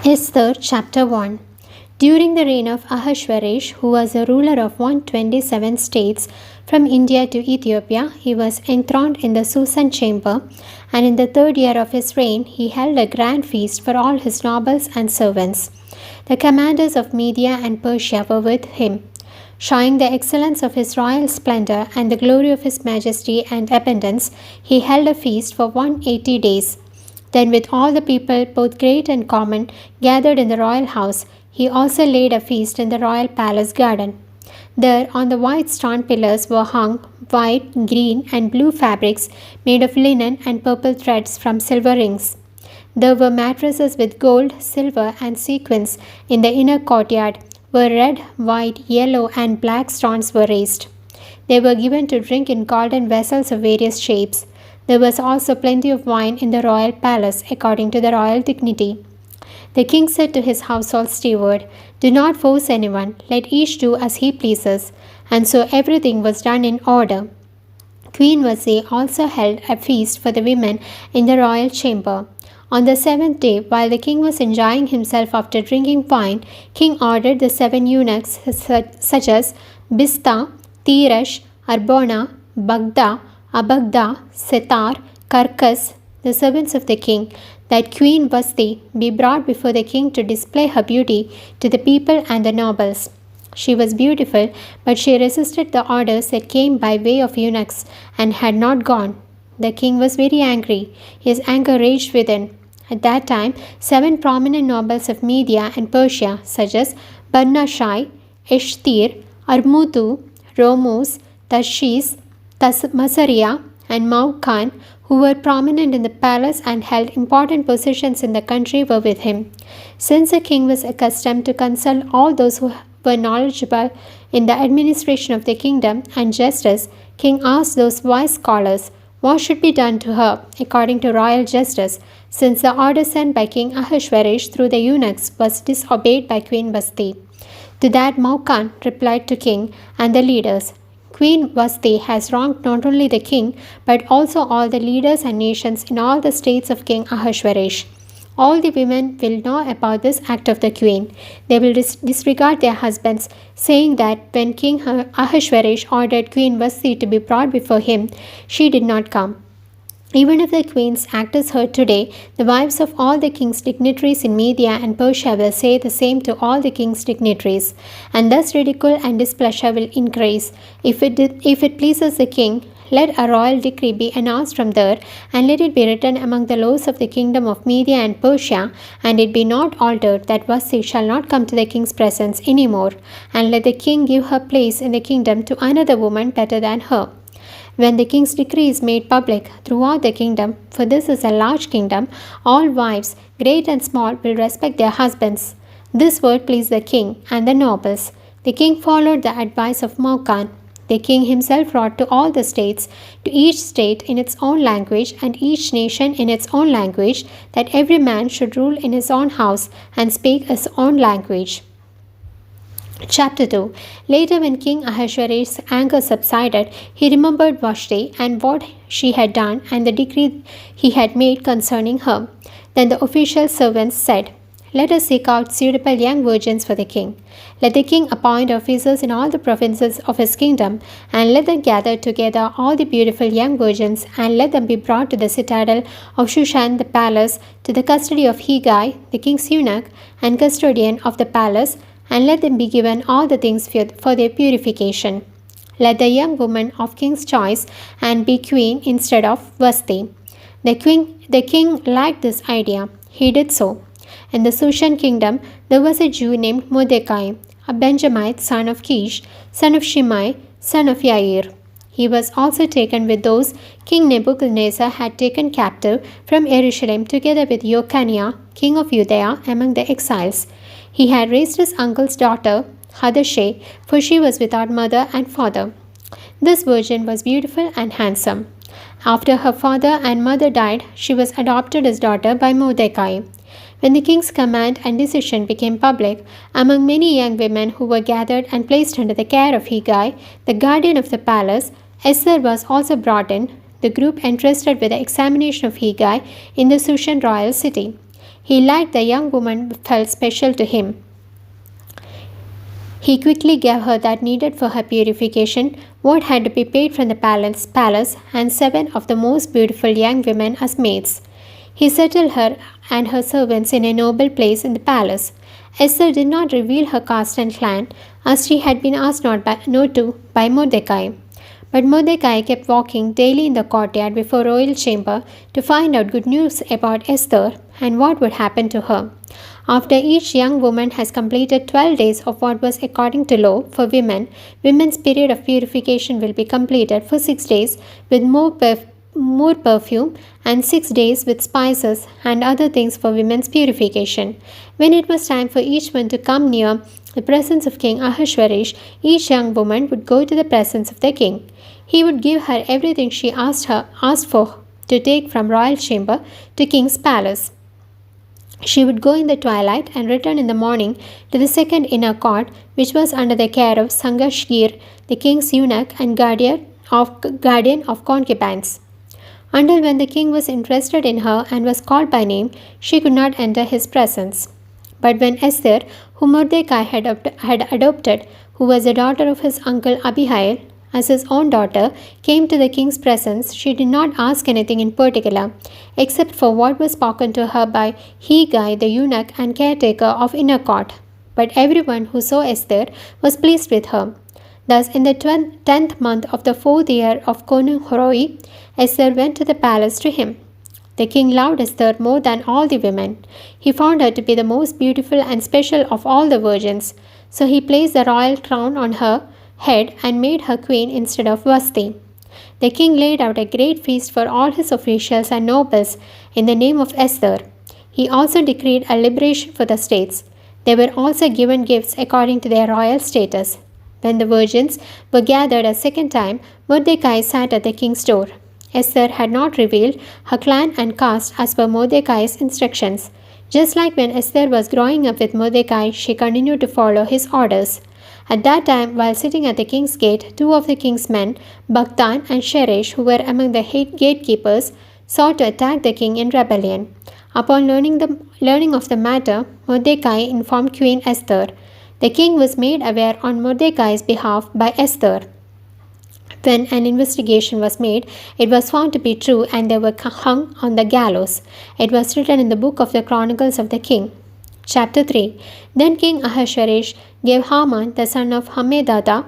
Esther chapter 1. During the reign of Ahasuerus, who was a ruler of 127 states from India to Ethiopia, he was enthroned in the Susan chamber, and in the third year of his reign, he held a grand feast for all his nobles and servants. The commanders of Media and Persia were with him. Showing the excellence of his royal splendor and the glory of his majesty and abundance, he held a feast for 180 days. Then, with all the people, both great and common, gathered in the royal house, he also laid a feast in the royal palace garden. There, on the white stone pillars, were hung white, green, and blue fabrics made of linen and purple threads from silver rings. There were mattresses with gold, silver, and sequins in the inner courtyard, where red, white, yellow, and black stones were raised. They were given to drink in golden vessels of various shapes. There was also plenty of wine in the royal palace, according to the royal dignity. The king said to his household steward, "Do not force anyone, let each do as he pleases." And so everything was done in order. Queen Vasi also held a feast for the women in the royal chamber. On the seventh day, while the king was enjoying himself after drinking wine, king ordered the 7 eunuchs such as Bista, Tirash, Arbona, Bagda, Abagda, Setar, Karkas, the servants of the king, that Queen Vasti be brought before the king to display her beauty to the people and the nobles. She was beautiful, but she resisted the orders that came by way of eunuchs and had not gone. The king was very angry. His anger raged within. At that time, 7 prominent nobles of Media and Persia, such as Barnashai, Eshtir, Armutu, Romus, Tarshish, Masaria, and Maukan, who were prominent in the palace and held important positions in the country, were with him. Since the king was accustomed to consult all those who were knowledgeable in the administration of the kingdom and justice, king asked those wise scholars what should be done to her according to royal justice, since the order sent by King Ahasuerus through the eunuchs was disobeyed by Queen Vasti. To that Maukan replied to king and the leaders, "Queen Vasti has wronged not only the king, but also all the leaders and nations in all the states of King Ahasuerus. All the women will know about this act of the queen. They will disregard their husbands, saying that when King Ahasuerus ordered Queen Vasti to be brought before him, she did not come. Even if the queen's act is heard today, the wives of all the king's dignitaries in Media and Persia will say the same to all the king's dignitaries, and thus ridicule and displeasure will increase. If it pleases the king, let a royal decree be announced from there, and let it be written among the laws of the kingdom of Media and Persia, and it be not altered, that Vasti shall not come to the king's presence any more, and let the king give her place in the kingdom to another woman better than her. When the king's decree is made public throughout the kingdom, for this is a large kingdom, all wives, great and small, will respect their husbands." This word pleased the king and the nobles. The king followed the advice of Maukan. The king himself wrote to all the states, to each state in its own language and each nation in its own language, that every man should rule in his own house and speak his own language. Chapter 2. Later, when King Ahasuerus' anger subsided, he remembered Vashti and what she had done and the decree he had made concerning her. Then the official servants said, "Let us seek out suitable young virgins for the king. Let the king appoint officers in all the provinces of his kingdom, and let them gather together all the beautiful young virgins, and let them be brought to the citadel of Shushan the palace, to the custody of Hegai, the king's eunuch and custodian of the palace, and let them be given all the things for their purification. Let the young woman of king's choice and be queen instead of Vasti." The king liked this idea. He did so. In the Shushan kingdom, there was a Jew named Mordecai, a Benjamite, son of Kish, son of Shimei, son of Yair. He was also taken with those King Nebuchadnezzar had taken captive from Jerusalem, together with Jeconiah, king of Judea, among the exiles. He had raised his uncle's daughter, Hadashah, for she was without mother and father. This virgin was beautiful and handsome. After her father and mother died, she was adopted as daughter by Mordecai. When the king's command and decision became public, among many young women who were gathered and placed under the care of Hegai, the guardian of the palace, Esther was also brought in, the group entrusted with the examination of Hegai in the Shushan royal city. He liked the young woman felt special to him. He quickly gave her that needed for her purification, what had to be paid from the palace, and 7 of the most beautiful young women as maids. He settled her and her servants in a noble place in the palace. Esther did not reveal her caste and clan, as she had been asked not to by Mordecai. But Mordecai kept walking daily in the courtyard before royal chamber to find out good news about Esther and what would happen to her. After each young woman has completed 12 days of what was according to law for women, women's period of purification will be completed for 6 days with more perfume and 6 days with spices and other things for women's purification. When it was time for each one to come near the presence of King Ahasuerus, each young woman would go to the presence of the king. He would give her everything she asked for to take from royal chamber to king's palace. She would go in the twilight and return in the morning to the second inner court, which was under the care of Sangashgir, the king's eunuch and guardian of concubines. Until when the king was interested in her and was called by name, she could not enter his presence. But when Esther, whom Mordecai had adopted, who was the daughter of his uncle Abihail, as his own daughter, came to the king's presence, she did not ask anything in particular, except for what was spoken to her by Hegai, the eunuch and caretaker of inner court. But everyone who saw Esther was pleased with her. Thus, in the 10th month of the 4th year of Konung Horoi, Esther went to the palace to him. The king loved Esther more than all the women. He found her to be the most beautiful and special of all the virgins. So he placed the royal crown on her head and made her queen instead of Vashti. The king laid out a great feast for all his officials and nobles in the name of Esther. He also decreed a liberation for the states. They were also given gifts according to their royal status. When the virgins were gathered a second time, Mordecai sat at the king's door. Esther had not revealed her clan and caste as per Mordecai's instructions. Just like when Esther was growing up with Mordecai, she continued to follow his orders. At that time, while sitting at the king's gate, 2 of the king's men, Bigthan and Sheresh, who were among the gatekeepers, sought to attack the king in rebellion. Upon learning of the matter, Mordecai informed Queen Esther. The king was made aware on Mordecai's behalf by Esther. When an investigation was made, it was found to be true and they were hung on the gallows. It was written in the book of the Chronicles of the King. Chapter 3. Then King Ahasuerus gave Haman, the son of Hammedatha,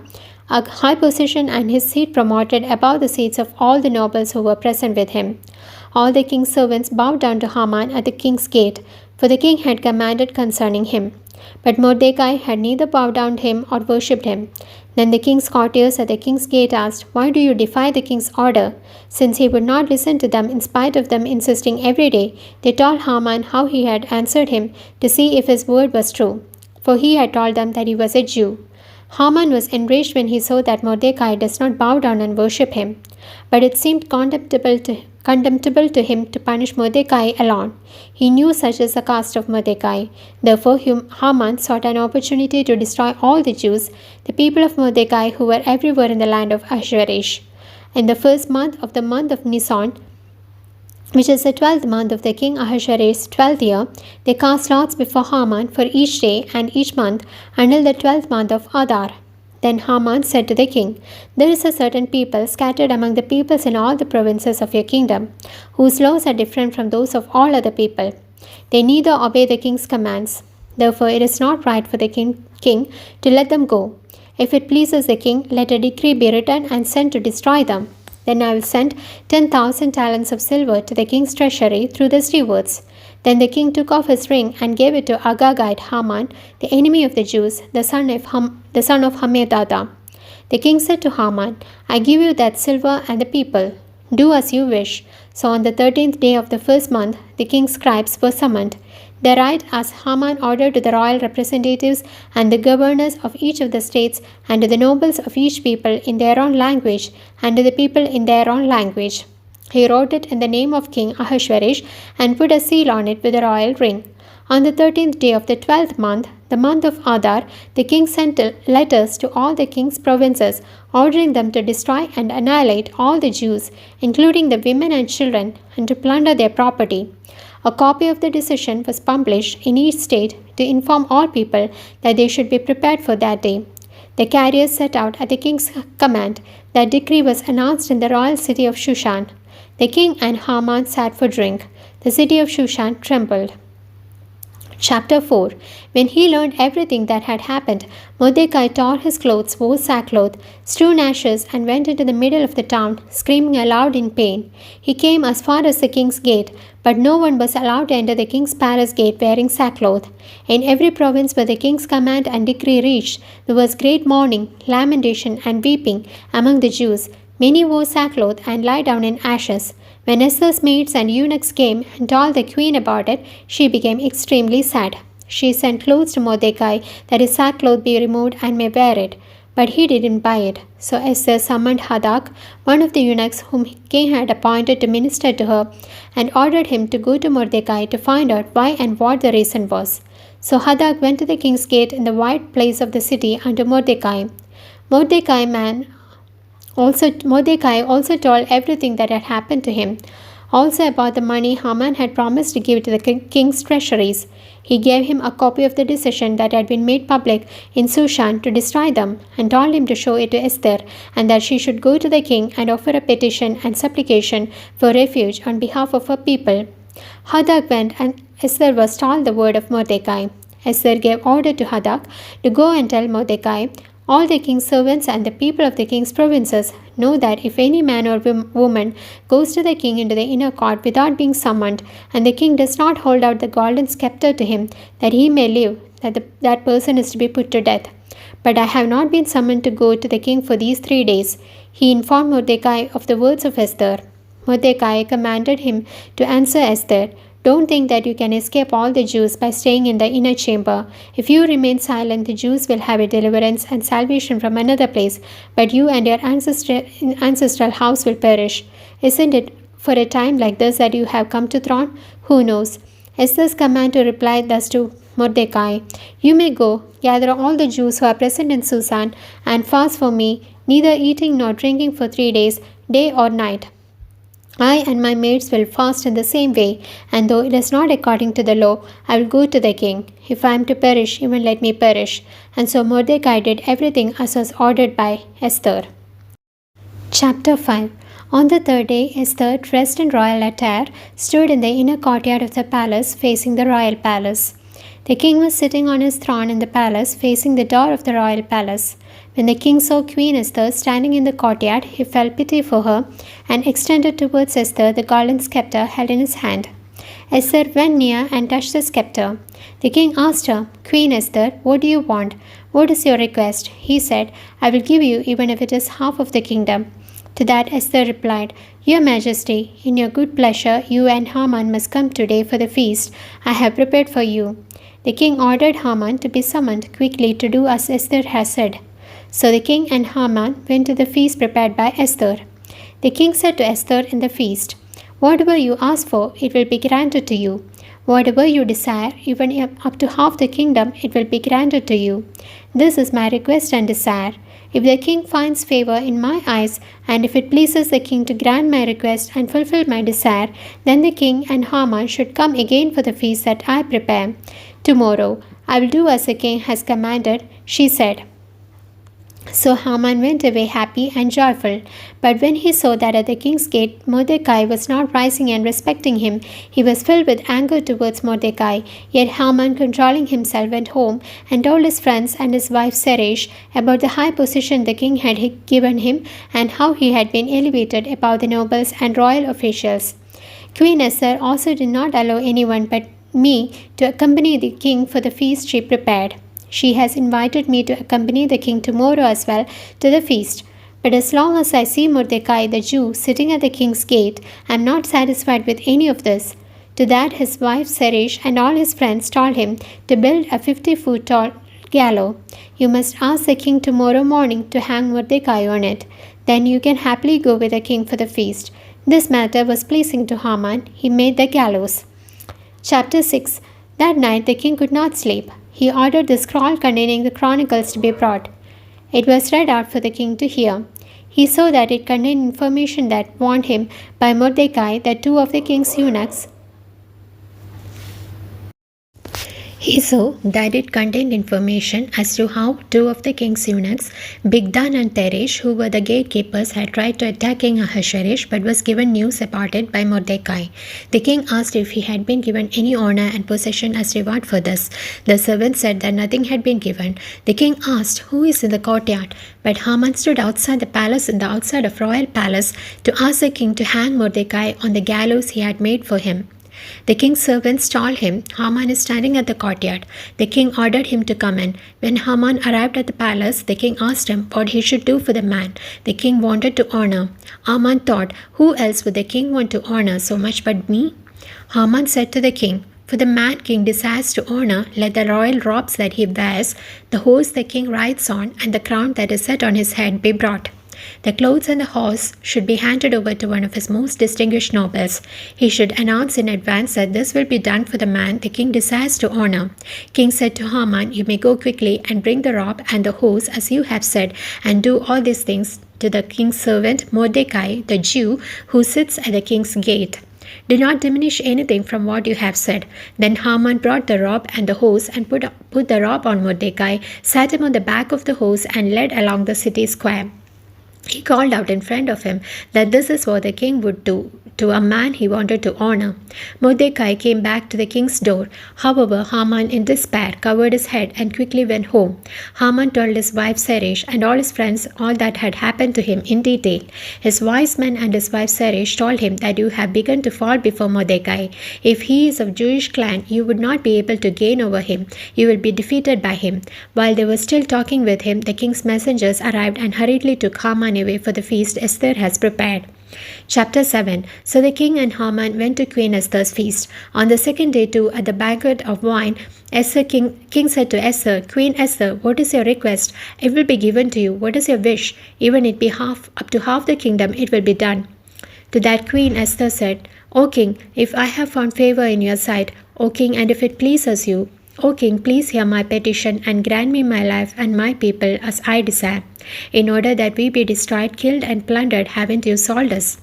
a high position and his seat promoted above the seats of all the nobles who were present with him. All the king's servants bowed down to Haman at the king's gate, for the king had commanded concerning him. But Mordecai had neither bowed down to him or worshipped him. Then the king's courtiers at the king's gate asked, "Why do you defy the king's order?" Since he would not listen to them in spite of them insisting every day, they told Haman how he had answered him to see if his word was true, for he had told them that he was a Jew. Haman was enraged when he saw that Mordecai does not bow down and worship him. But it seemed contemptible to him to punish Mordecai alone. He knew such is the caste of Mordecai. Therefore Haman sought an opportunity to destroy all the Jews, the people of Mordecai who were everywhere in the land of Ahasuerus. In the first month of Nisan, which is the 12th month of the king Ahasuerus' 12th year, they cast lots before Haman for each day and each month until the 12th month of Adar. Then Haman said to the king, "There is a certain people scattered among the peoples in all the provinces of your kingdom, whose laws are different from those of all other people. They neither obey the king's commands. Therefore it is not right for the king to let them go. If it pleases the king, let a decree be written and sent to destroy them. Then I will send 10,000 talents of silver to the king's treasury through the stewards." Then the king took off his ring and gave it to Agagite Haman, the enemy of the Jews, the son of Hammedatha. The king said to Haman, "I give you that silver and the people. Do as you wish." So on the 13th day of the first month, the king's scribes were summoned. They write as Haman ordered to the royal representatives and the governors of each of the states and to the nobles of each people in their own language and to the people in their own language. He wrote it in the name of King Ahasuerus and put a seal on it with a royal ring. On the 13th day of the 12th month, the month of Adar, the king sent letters to all the king's provinces, ordering them to destroy and annihilate all the Jews, including the women and children, and to plunder their property. A copy of the decision was published in each state to inform all people that they should be prepared for that day. The carriers set out at the king's command. That decree was announced in the royal city of Shushan. The king and Haman sat for drink. The city of Shushan trembled. Chapter 4. When he learned everything that had happened, Mordecai tore his clothes, wore sackcloth, strewn ashes, and went into the middle of the town, screaming aloud in pain. He came as far as the king's gate, but no one was allowed to enter the king's palace gate wearing sackcloth. In every province where the king's command and decree reached, there was great mourning, lamentation, and weeping among the Jews. Many wore sackcloth and lay down in ashes. When Esther's maids and eunuchs came and told the queen about it, she became extremely sad. She sent clothes to Mordecai that his sackcloth be removed and may wear it. But he didn't buy it. So Esther summoned Hadak, one of the eunuchs whom king had appointed to minister to her, and ordered him to go to Mordecai to find out why and what the reason was. So Hadak went to the king's gate in the wide place of the city unto Mordecai. Mordecai also told everything that had happened to him, also about the money Haman had promised to give to the king's treasuries. He gave him a copy of the decision that had been made public in Shushan to destroy them, and told him to show it to Esther, and that she should go to the king and offer a petition and supplication for refuge on behalf of her people. Hadak went, and Esther was told the word of Mordecai. Esther gave order to Hadak to go and tell Mordecai, all the king's servants and the people of the king's provinces know that if any man or woman goes to the king into the inner court without being summoned, and the king does not hold out the golden scepter to him, that he may live, that person is to be put to death. But I have not been summoned to go to the king for these 3 days. He informed Mordecai of the words of Esther. Mordecai commanded him to answer Esther, don't think that you can escape all the Jews by staying in the inner chamber. If you remain silent, the Jews will have a deliverance and salvation from another place, but you and your ancestral house will perish. Isn't it for a time like this that you have come to throne? Who knows? Esther's command to reply thus to Mordecai, you may go, gather all the Jews who are present in Susan, and fast for me, neither eating nor drinking for 3 days, day or night. I and my maids will fast in the same way, and though it is not according to the law, I will go to the king. If I am to perish, even let me perish. And so Mordecai did everything as was ordered by Esther. Chapter 5. On the 3rd day, Esther, dressed in royal attire, stood in the inner courtyard of the palace, facing the royal palace. The king was sitting on his throne in the palace, facing the door of the royal palace. When the king saw Queen Esther standing in the courtyard, he felt pity for her and extended towards Esther the golden scepter held in his hand. Esther went near and touched the scepter. The king asked her, Queen Esther, what do you want? What is your request? He said, I will give you even if it is half of the kingdom. To that Esther replied, Your Majesty, in your good pleasure, you and Haman must come today for the feast I have prepared for you. The king ordered Haman to be summoned quickly to do as Esther had said. So the king and Haman went to the feast prepared by Esther. The king said to Esther in the feast, Whatever you ask for, it will be granted to you. Whatever you desire, even up to half the kingdom, it will be granted to you. This is my request and desire. If the king finds favor in my eyes, and if it pleases the king to grant my request and fulfill my desire, then the king and Haman should come again for the feast that I prepare. Tomorrow, I will do as the king has commanded, she said. So Haman went away happy and joyful. But when he saw that at the king's gate Mordecai was not rising and respecting him, he was filled with anger towards Mordecai. Yet Haman, controlling himself, went home and told his friends and his wife Zeresh about the high position the king had given him and how he had been elevated above the nobles and royal officials. Queen Esther also did not allow anyone but me to accompany the king for the feast she prepared. She has invited me to accompany the king tomorrow as well to the feast. But as long as I see Mordecai the Jew sitting at the king's gate, I am not satisfied with any of this. To that his wife Zeresh and all his friends told him to build a 50-foot tall gallows. You must ask the king tomorrow morning to hang Mordecai on it. Then you can happily go with the king for the feast. This matter was pleasing to Haman. He made the gallows. Chapter 6. That night the king could not sleep. He ordered the scroll containing the chronicles to be brought. It was read out for the king to hear. He saw that it contained information that warned him by Mordecai that 2 of the king's eunuchs He saw that it contained information as to how two of the king's eunuchs, Bigdan and Teresh, who were the gatekeepers, had tried to attack King Ahasuerus but was given news about it by Mordecai. The king asked if he had been given any honor and possession as reward for this. The servant said that nothing had been given. The king asked, "Who is in the courtyard?" But Haman stood outside the palace in the outside of royal palace to ask the king to hang Mordecai on the gallows he had made for him. The king's servants told him, "Haman is standing at the courtyard." The king ordered him to come in. When Haman arrived at the palace, the king asked him what he should do for the man the king wanted to honor. Haman thought, "Who else would the king want to honor so much but me?" Haman said to the king, "For the man king desires to honor, let the royal robes that he wears, the horse the king rides on, and the crown that is set on his head be brought. The clothes and the horse should be handed over to one of his most distinguished nobles. He should announce in advance that this will be done for the man the king desires to honor." King said to Haman, "You may go quickly and bring the robe and the horse as you have said, and do all these things to the king's servant Mordecai, the Jew, who sits at the king's gate. Do not diminish anything from what you have said." Then Haman brought the robe and the horse and put the robe on Mordecai, sat him on the back of the horse, and led along the city square. He called out in front of him that this is what the king would do to a man he wanted to honor. Mordecai came back to the king's door. However, Haman, in despair, covered his head and quickly went home. Haman told his wife Zeresh and all his friends all that had happened to him in detail. His wise men and his wife Zeresh told him that you have begun to fall before Mordecai. If he is of Jewish clan, you would not be able to gain over him. You will be defeated by him. While they were still talking with him, the king's messengers arrived and hurriedly took Haman away for the feast Esther has prepared. Chapter 7. So the king and Haman went to Queen Esther's feast. On the second day too, at the banquet of wine, King said to Esther, "Queen Esther, what is your request? It will be given to you. What is your wish? Even it be up to half the kingdom, it will be done." To that Queen Esther said, "O king, if I have found favor in your sight, O king, and if it pleases you, O king, please hear my petition and grant me my life and my people as I desire. In order that we be destroyed, killed, and plundered, haven't you sold us?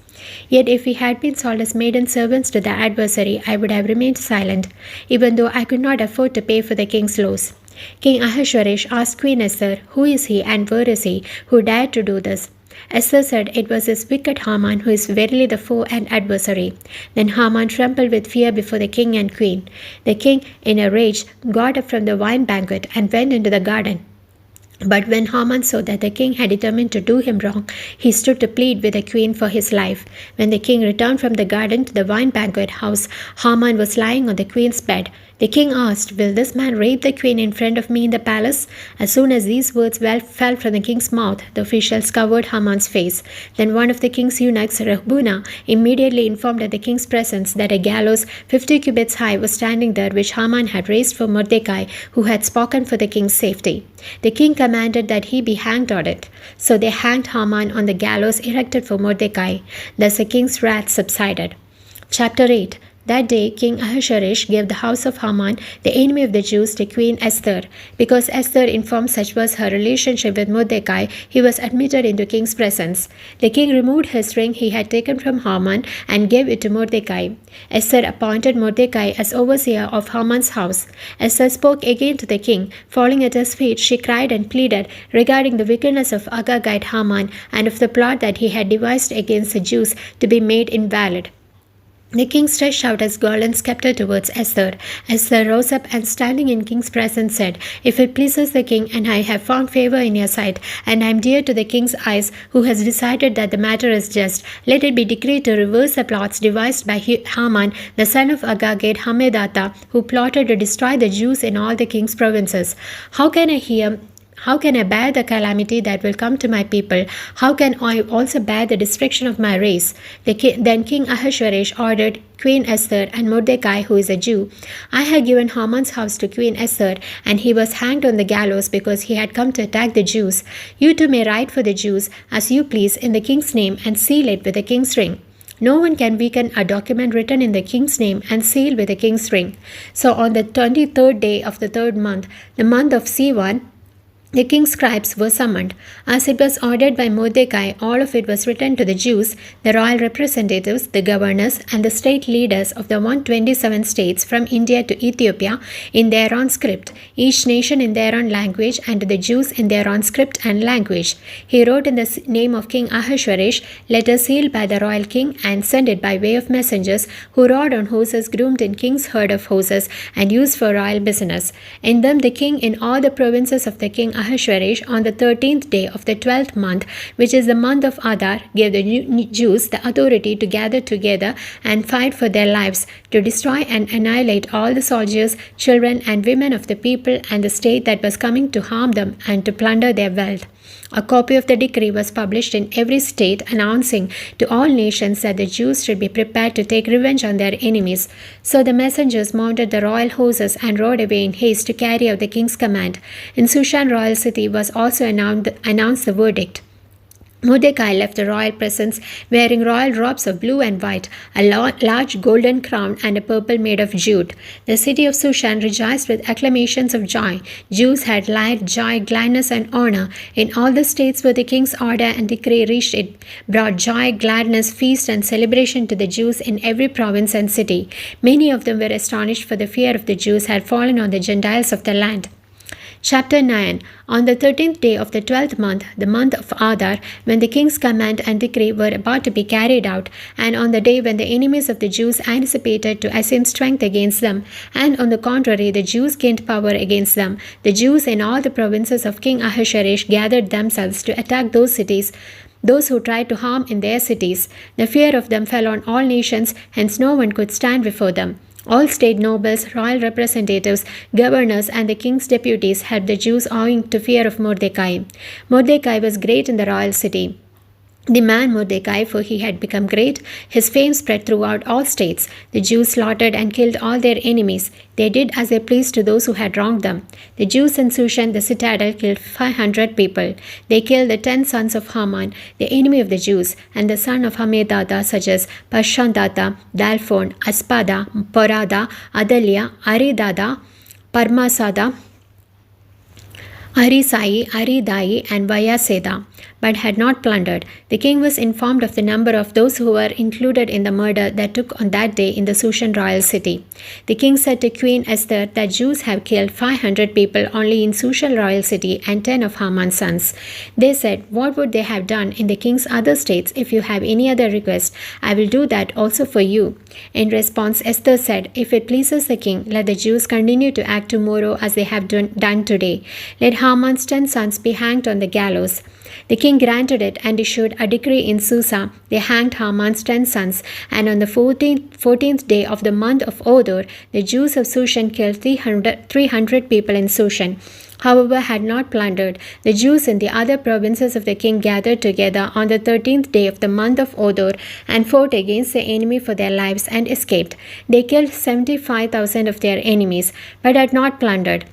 Yet if we had been sold as maiden servants to the adversary, I would have remained silent, even though I could not afford to pay for the king's loss." King Ahasuerus asked Queen Esther, "Who is he and where is he who dared to do this?" Esther said, "It was this wicked Haman who is verily the foe and adversary." Then Haman trembled with fear before the king and queen. The king, in a rage, got up from the wine banquet and went into the garden. But when Haman saw that the king had determined to do him wrong, he stood to plead with the queen for his life. When the king returned from the garden to the wine banquet house, Haman was lying on the queen's bed. The king asked, "Will this man rape the queen in front of me in the palace?" As soon as these words fell from the king's mouth, the officials covered Haman's face. Then one of the king's eunuchs, Rehbuna, immediately informed at the king's presence that a gallows 50 cubits high was standing there, which Haman had raised for Mordecai, who had spoken for the king's safety. The king commanded that he be hanged on it. So they hanged Haman on the gallows erected for Mordecai. Thus the king's wrath subsided. Chapter 8. That day King Ahasuerus gave the house of Haman, the enemy of the Jews, to Queen Esther. Because Esther informed such was her relationship with Mordecai, he was admitted into king's presence. The king removed his ring he had taken from Haman and gave it to Mordecai. Esther appointed Mordecai as overseer of Haman's house. Esther spoke again to the king. Falling at his feet, she cried and pleaded regarding the wickedness of Agagite Haman and of the plot that he had devised against the Jews to be made invalid. The king stretched out his golden scepter towards Esther. Esther rose up and standing in king's presence said, "If it pleases the king, and I have found favor in your sight, and I am dear to the king's eyes, who has decided that the matter is just, let it be decreed to reverse the plots devised by Haman, the son of Agagite Hammedatha, who plotted to destroy the Jews in all the king's provinces. How can I bear the calamity that will come to my people? How can I also bear the destruction of my race?" Then King Ahasuerus ordered Queen Esther and Mordecai, who is a Jew. "I had given Haman's house to Queen Esther, and he was hanged on the gallows because he had come to attack the Jews. You too may write for the Jews as you please in the king's name and seal it with the king's ring. No one can weaken a document written in the king's name and sealed with the king's ring." So on the 23rd day of the third month, the month of Sivan, The king's scribes were summoned. As it was ordered by Mordecai, all of it was written to the Jews, the royal representatives, the governors, and the state leaders of the 127 states from India to Ethiopia in their own script, each nation in their own language, and to the Jews in their own script and language. He wrote in the name of King Ahasuerus letters sealed by the royal king and sent it by way of messengers who rode on horses groomed in king's herd of horses and used for royal business. In them the king in all the provinces of the king Ahasuerus on the 13th day of the 12th month, which is the month of Adar, gave the Jews the authority to gather together and fight for their lives, to destroy and annihilate all the soldiers, children, and women of the people and the state that was coming to harm them, and to plunder their wealth. A copy of the decree was published in every state, announcing to all nations that the Jews should be prepared to take revenge on their enemies. So the messengers mounted the royal horses and rode away in haste to carry out the king's command. In Shushan royal city was also announced the verdict. Mordecai left the royal presence wearing royal robes of blue and white, a large golden crown, and a purple made of jute. The city of Shushan rejoiced with acclamations of joy. Jews had light, joy, gladness, and honor. In all the states where the king's order and decree reached, it brought joy, gladness, feast, and celebration to the Jews in every province and city. Many of them were astonished, for the fear of the Jews had fallen on the Gentiles of the land. Chapter 9. On the 13th day of the 12th month, the month of Adar, when the king's command and decree were about to be carried out, and on the day when the enemies of the Jews anticipated to assume strength against them, and on the contrary, the Jews gained power against them, the Jews in all the provinces of King Ahasuerus gathered themselves to attack those cities, those who tried to harm in their cities. The fear of them fell on all nations, hence no one could stand before them. All state nobles, royal representatives, governors, and the king's deputies helped the Jews owing to fear of Mordecai. Mordecai was great in the royal city. The man Mordecai, for he had become great, his fame spread throughout all states. The Jews slaughtered and killed all their enemies. They did as they pleased to those who had wronged them. The Jews in Shushan, the citadel, killed 500 people. They killed the 10 sons of Haman, the enemy of the Jews, and the son of Hammedatha, such as Pashandata, Dalphon, Aspada, Porada, Adalia, Aridada, Parmasada, Arisai, Aridai, and Vayaseda, but had not plundered. The king was informed of the number of those who were included in the murder that took on that day in the Shushan royal city. The king said to Queen Esther that Jews have killed 500 people only in Shushan royal city and 10 of Haman's sons. They said, "What would they have done in the king's other states? If you have any other request, I will do that also for you." In response, Esther said, "If it pleases the king, let the Jews continue to act tomorrow as they have done today. Let Haman's 10 sons be hanged on the gallows." The king granted it and issued a decree in Susa. They hanged Haman's 10 sons, and on the 14th day of the month of Adar, the Jews of Shushan killed 300 people in Shushan, however had not plundered. The Jews in the other provinces of the king gathered together on the 13th day of the month of Adar and fought against the enemy for their lives and escaped. They killed 75,000 of their enemies, but had not plundered.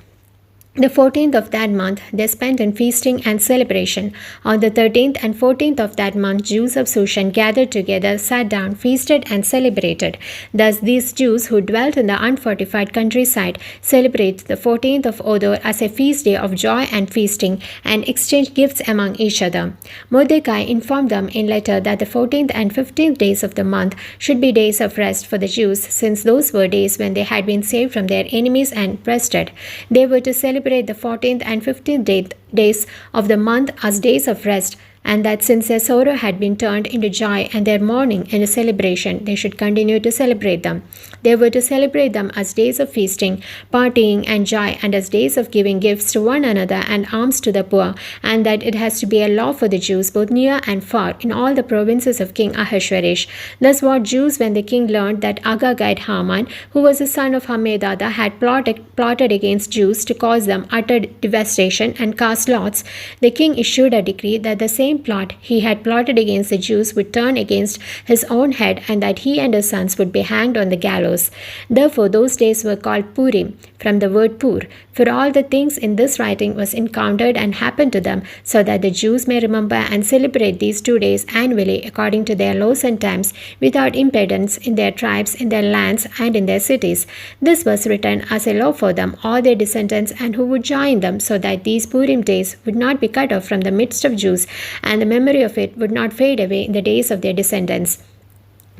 The 14th of that month they spent in feasting and celebration. On the 13th and 14th of that month, Jews of Shushan gathered together, sat down, feasted, and celebrated. Thus these Jews who dwelt in the unfortified countryside celebrate the 14th of Adar as a feast day of joy and feasting, and exchange gifts among each other. Mordecai informed them in letter that the 14th and 15th days of the month should be days of rest for the Jews, since those were days when they had been saved from their enemies and rested. They were to celebrate the 14th and 15th days of the month as days of rest, and that since their sorrow had been turned into joy and their mourning into celebration, they should continue to celebrate them. They were to celebrate them as days of feasting, partying, and joy, and as days of giving gifts to one another and alms to the poor, and that it has to be a law for the Jews both near and far in all the provinces of King Ahasuerus. Thus what Jews, when the king learned that Agagite Haman, who was the son of Hammedatha, had plotted against Jews to cause them utter devastation and cast lots, the king issued a decree that the same same plot he had plotted against the Jews would turn against his own head, and that he and his sons would be hanged on the gallows. Therefore, those days were called Purim, from the word Pur. For all the things in this writing was encountered and happened to them, so that the Jews may remember and celebrate these 2 days annually according to their laws and times, without impedance, in their tribes, in their lands, and in their cities. This was written as a law for them, all their descendants, and who would join them, so that these Purim days would not be cut off from the midst of Jews, and the memory of it would not fade away in the days of their descendants.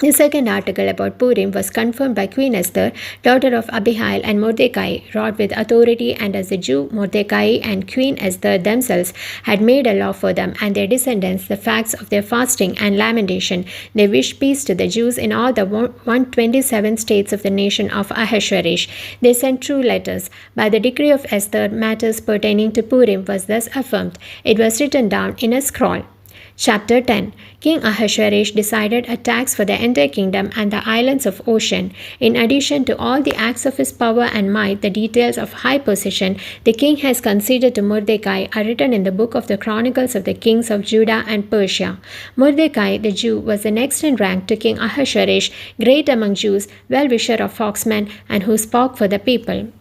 The second article about Purim was confirmed by Queen Esther, daughter of Abihail and Mordecai, wrought with authority, and as the Jew Mordecai and Queen Esther themselves had made a law for them and their descendants the facts of their fasting and lamentation, they wished peace to the Jews in all the 127 states of the nation of Ahasuerus. They sent true letters. By the decree of Esther, matters pertaining to Purim was thus affirmed. It was written down in a scroll. Chapter 10. King Ahasuerus decided a tax for the entire kingdom and the islands of Ocean. In addition to all the acts of his power and might, the details of high possession the king has conceded to Mordecai are written in the book of the Chronicles of the Kings of Judah and Persia. Mordecai, the Jew, was the next in rank to King Ahasuerus, great among Jews, well-wisher of foxmen, and who spoke for the people.